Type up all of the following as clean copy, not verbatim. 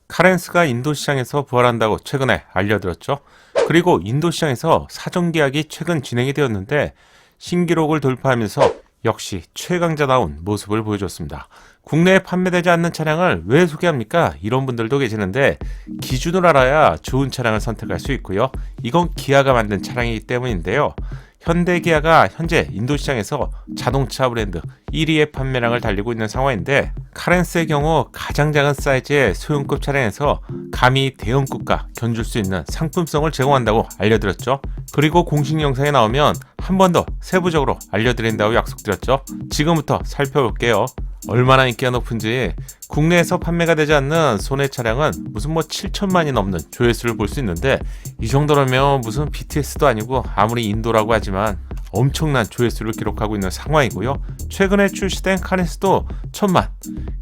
카렌스가 인도 시장에서 부활한다고 최근에 알려드렸죠. 그리고 인도 시장에서 사전 계약이 최근 진행이 되었는데 신기록을 돌파하면서 역시 최강자다운 모습을 보여줬습니다. 국내에 판매되지 않는 차량을 왜 소개합니까? 이런 분들도 계시는데 기준을 알아야 좋은 차량을 선택할 수 있고요. 이건 기아가 만든 차량이기 때문인데요. 현대 기아가 현재 인도 시장에서 자동차 브랜드 1위의 판매량을 달리고 있는 상황인데 카렌스의 경우 가장 작은 사이즈의 소형급 차량에서 감히 대형급과 견줄 수 있는 상품성을 제공한다고 알려드렸죠. 그리고 공식 영상에 나오면 한 번 더 세부적으로 알려드린다고 약속드렸죠. 지금부터 살펴볼게요. 얼마나 인기가 높은지. 국내에서 판매가 되지 않는 손해 차량은 무슨 7천만이 넘는 조회수를 볼 수 있는데 이 정도라면 무슨 BTS도 아니고 아무리 인도라고 하지만 엄청난 조회수를 기록하고 있는 상황이고요. 최근에 출시된 카렌스도 1,000만,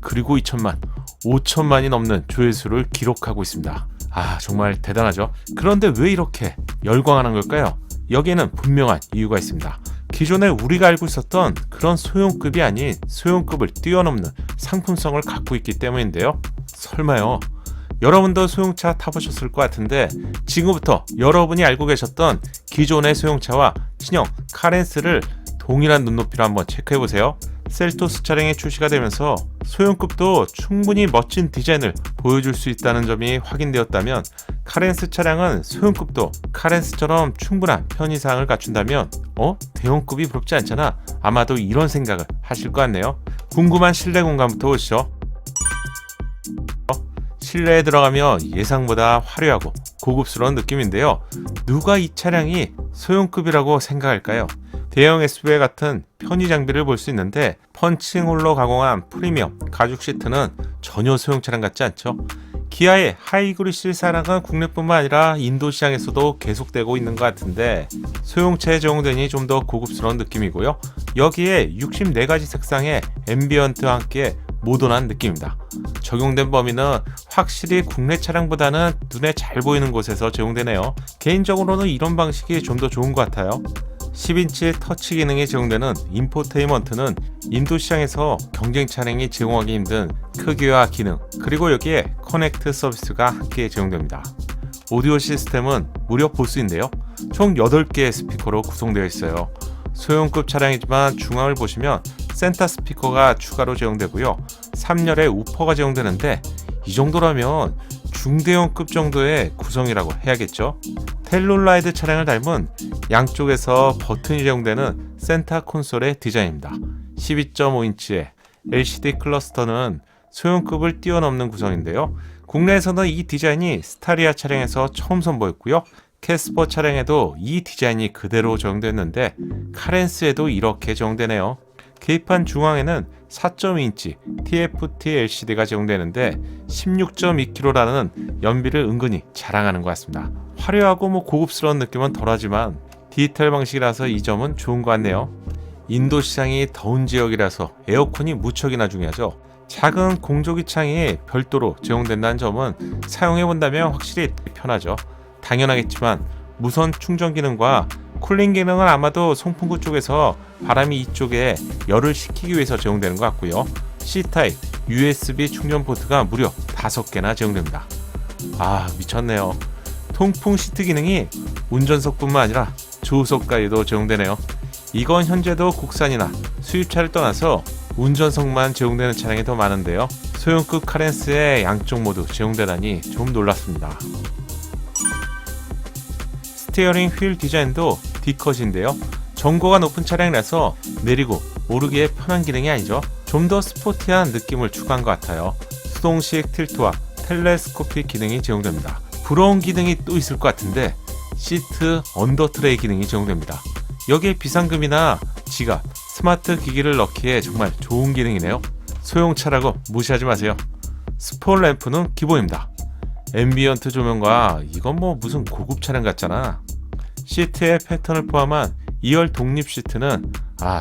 그리고 2,000만, 5천만이 넘는 조회수를 기록하고 있습니다. 정말 대단하죠. 그런데 왜 이렇게 열광하는 걸까요? 여기에는 분명한 이유가 있습니다. 기존에 우리가 알고 있었던 그런 소형급이 아닌 소형급을 뛰어넘는 상품성을 갖고 있기 때문인데요. 설마요? 여러분도 소형차 타보셨을 것 같은데 지금부터 여러분이 알고 계셨던 기존의 소형차와 신형 카렌스를 동일한 눈높이로 한번 체크해보세요. 셀토스 차량이 출시가 되면서 소형급도 충분히 멋진 디자인을 보여줄 수 있다는 점이 확인되었다면 카렌스 차량은 소형급도 카렌스처럼 충분한 편의사항을 갖춘다면 대형급이 부럽지 않잖아. 아마도 이런 생각을 하실 것 같네요. 궁금한 실내 공간부터 보시죠. 실내에 들어가면 예상보다 화려하고 고급스러운 느낌인데요. 누가 이 차량이 소형급이라고 생각할까요? 대형 SUV 같은 편의 장비를 볼 수 있는데 펀칭홀로 가공한 프리미엄 가죽 시트는 전혀 소형 차량 같지 않죠. 기아의 하이그리시 사랑은 국내뿐만 아니라 인도 시장에서도 계속되고 있는 것 같은데 소형차에 적용되니 좀 더 고급스러운 느낌이고요. 여기에 64가지 색상의 앰비언트와 함께 모던한 느낌입니다. 적용된 범위는 확실히 국내 차량보다는 눈에 잘 보이는 곳에서 적용되네요. 개인적으로는 이런 방식이 좀 더 좋은 것 같아요. 10인치 터치 기능이 제공되는 인포테인먼트는 인도 시장에서 경쟁 차량이 제공하기 힘든 크기와 기능, 그리고 여기에 커넥트 서비스가 함께 제공됩니다. 오디오 시스템은 무려 보스인데요. 총 8개의 스피커로 구성되어 있어요. 소형급 차량이지만 중앙을 보시면 센터 스피커가 추가로 제공되고요. 3열의 우퍼가 제공되는데 이 정도라면 중대형급 정도의 구성이라고 해야겠죠. 텔룰라이드 차량을 닮은 양쪽에서 버튼이 제공되는 센터 콘솔의 디자인입니다. 12.5인치의 LCD 클러스터는 소형급을 뛰어넘는 구성인데요. 국내에서는 이 디자인이 스타리아 차량에서 처음 선보였고요. 캐스퍼 차량에도 이 디자인이 그대로 적용됐는데 카렌스에도 이렇게 적용되네요. 계기판 중앙에는 4.2인치 TFT LCD가 제공되는데 16.2kg라는 연비를 은근히 자랑하는 것 같습니다. 화려하고 고급스러운 느낌은 덜하지만 디지털 방식이라서 이 점은 좋은 것 같네요. 인도 시장이 더운 지역이라서 에어컨이 무척이나 중요하죠. 작은 공조기 창이 별도로 제공된다는 점은 사용해본다면 확실히 편하죠. 당연하겠지만 무선 충전 기능과 쿨링 기능은 아마도 송풍구 쪽에서 바람이 이쪽에 열을 식히기 위해서 제공되는 것 같고요. C타입 USB 충전 포트가 무려 5개나 제공됩니다. 미쳤네요. 통풍 시트 기능이 운전석뿐만 아니라 조수석까지도 제공되네요. 이건 현재도 국산이나 수입차를 떠나서 운전석만 제공되는 차량이 더 많은데요. 소형급 카렌스에 양쪽 모두 제공되다니 좀 놀랐습니다. 스티어링 휠 디자인도 D컷인데요. 전고가 높은 차량이라서 내리고 오르기에 편한 기능이 아니죠. 좀 더 스포티한 느낌을 추구한 것 같아요. 수동식 틸트와 텔레스코픽 기능이 제공됩니다. 부러운 기능이 또 있을 것 같은데 시트 언더 트레이 기능이 제공됩니다. 여기에 비상금이나 지갑, 스마트 기기를 넣기에 정말 좋은 기능이네요. 소형차라고 무시하지 마세요. 스포 램프는 기본입니다. 앰비언트 조명과 이건 무슨 고급 차량 같잖아. 시트의 패턴을 포함한 2열 독립 시트는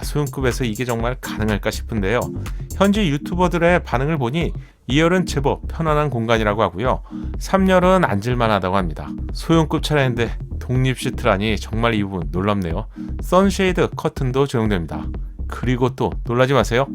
소형급에서 이게 정말 가능할까 싶은데요. 현지 유튜버들의 반응을 보니 2열은 제법 편안한 공간이라고 하고요. 3열은 앉을만하다고 합니다. 소형급 차량인데 독립 시트라니 정말 이 부분 놀랍네요. 선쉐이드 커튼도 제공됩니다. 그리고 또 놀라지 마세요.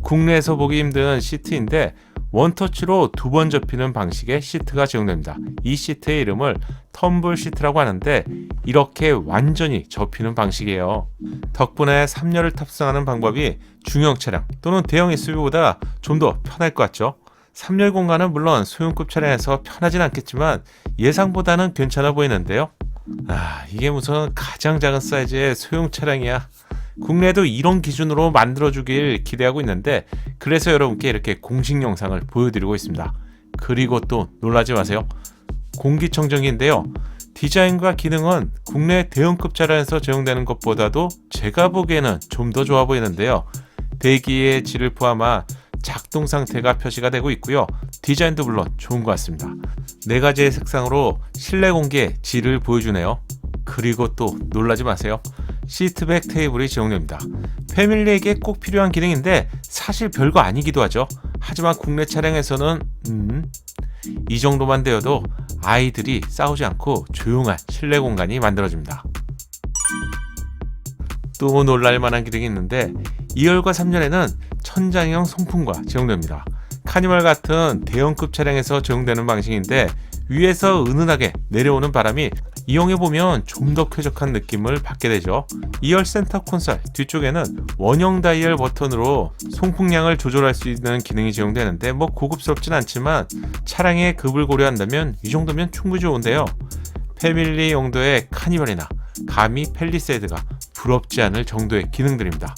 국내에서 보기 힘든 시트인데 원터치로 두 번 접히는 방식의 시트가 제공됩니다. 이 시트의 이름을 텀블 시트라고 하는데 이렇게 완전히 접히는 방식이에요. 덕분에 3열을 탑승하는 방법이 중형 차량 또는 대형 SUV보다 좀 더 편할 것 같죠? 3열 공간은 물론 소형급 차량에서 편하진 않겠지만 예상보다는 괜찮아 보이는데요. 이게 무슨 가장 작은 사이즈의 소형 차량이야. 국내에도 이런 기준으로 만들어주길 기대하고 있는데 그래서 여러분께 이렇게 공식 영상을 보여드리고 있습니다. 그리고 또 놀라지 마세요. 공기청정기인데요. 디자인과 기능은 국내 대형급 차량에서 제공되는 것보다도 제가 보기에는 좀 더 좋아 보이는데요. 대기의 질을 포함한 작동 상태가 표시가 되고 있고요. 디자인도 물론 좋은 것 같습니다. 4가지의 색상으로 실내 공기의 질을 보여주네요. 그리고 또 놀라지 마세요. 시트백 테이블이 제공됩니다. 패밀리에게 꼭 필요한 기능인데 사실 별거 아니기도 하죠. 하지만 국내 차량에서는 이 정도만 되어도 아이들이 싸우지 않고 조용한 실내 공간이 만들어집니다. 또 놀랄만한 기능이 있는데 2열과 3열에는 천장형 송풍구가 제공됩니다. 카니발 같은 대형급 차량에서 제공되는 방식인데 위에서 은은하게 내려오는 바람이 이용해보면 좀 더 쾌적한 느낌을 받게 되죠. 2열 센터 콘솔 뒤쪽에는 원형 다이얼 버튼으로 송풍량을 조절할 수 있는 기능이 제공되는데 고급스럽진 않지만 차량의 급을 고려한다면 이 정도면 충분히 좋은데요. 패밀리 용도의 카니발이나 감히 팰리세이드가 부럽지 않을 정도의 기능들입니다.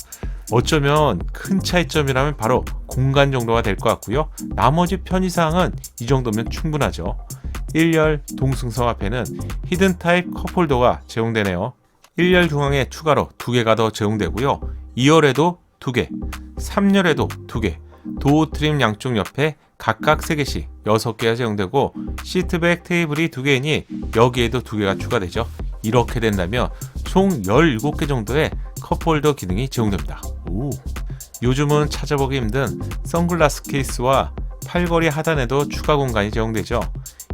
어쩌면 큰 차이점이라면 바로 공간 정도가 될 것 같고요. 나머지 편의사항은 이 정도면 충분하죠. 1열 동승석 앞에는 히든 타입 컵홀더가 제공되네요. 1열 중앙에 추가로 2개가 더 제공되고요. 2열에도 2개, 3열에도 2개, 도어 트림 양쪽 옆에 각각 3개씩 6개가 제공되고 시트백 테이블이 2개이니 여기에도 2개가 추가되죠. 이렇게 된다면 총 17개 정도의 컵홀더 기능이 제공됩니다. 요즘은 찾아보기 힘든 선글라스 케이스와 팔걸이 하단에도 추가 공간이 제공되죠.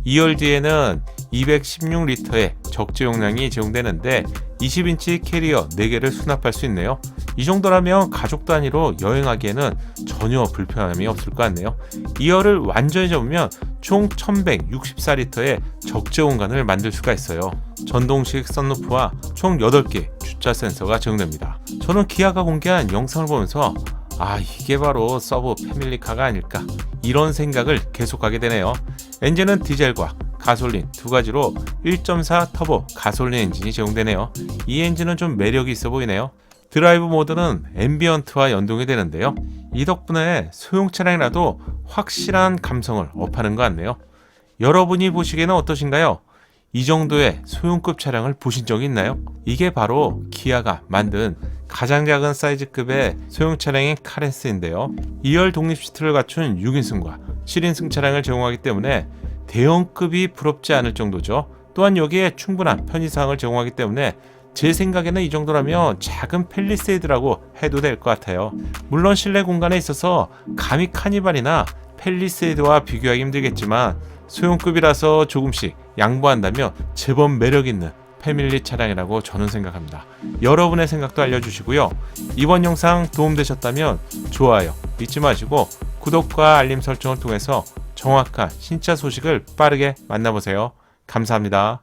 2열 뒤에는 216리터의 적재 용량이 제공되는데 20인치 캐리어 4개를 수납할 수 있네요. 이 정도라면 가족 단위로 여행하기에는 전혀 불편함이 없을 것 같네요. 2열을 완전히 접으면 총 1164리터의 적재 공간을 만들 수가 있어요. 전동식 썬루프와 총 8개 주차 센서가 제공됩니다. 저는 기아가 공개한 영상을 보면서 이게 바로 서브 패밀리카가 아닐까 이런 생각을 계속하게 되네요. 엔진은 디젤과 가솔린 2가지로 1.4 터보 가솔린 엔진이 제공되네요. 이 엔진은 좀 매력이 있어 보이네요. 드라이브 모드는 앰비언트와 연동이 되는데요. 이 덕분에 소형 차량이라도 확실한 감성을 업하는 것 같네요. 여러분이 보시기에는 어떠신가요? 이 정도의 소형급 차량을 보신 적이 있나요? 이게 바로 기아가 만든 가장 작은 사이즈급의 소형 차량인 카렌스인데요. 2열 독립 시트를 갖춘 6인승과 7인승 차량을 제공하기 때문에 대형급이 부럽지 않을 정도죠. 또한 여기에 충분한 편의사항을 제공하기 때문에 제 생각에는 이 정도라면 작은 팰리세이드라고 해도 될 것 같아요. 물론 실내 공간에 있어서 감히 카니발이나 팰리세이드와 비교하기 힘들겠지만 소형급이라서 조금씩 양보한다면 제법 매력있는 패밀리 차량이라고 저는 생각합니다. 여러분의 생각도 알려주시고요. 이번 영상 도움되셨다면 좋아요 잊지 마시고 구독과 알림 설정을 통해서 정확한 신차 소식을 빠르게 만나보세요. 감사합니다.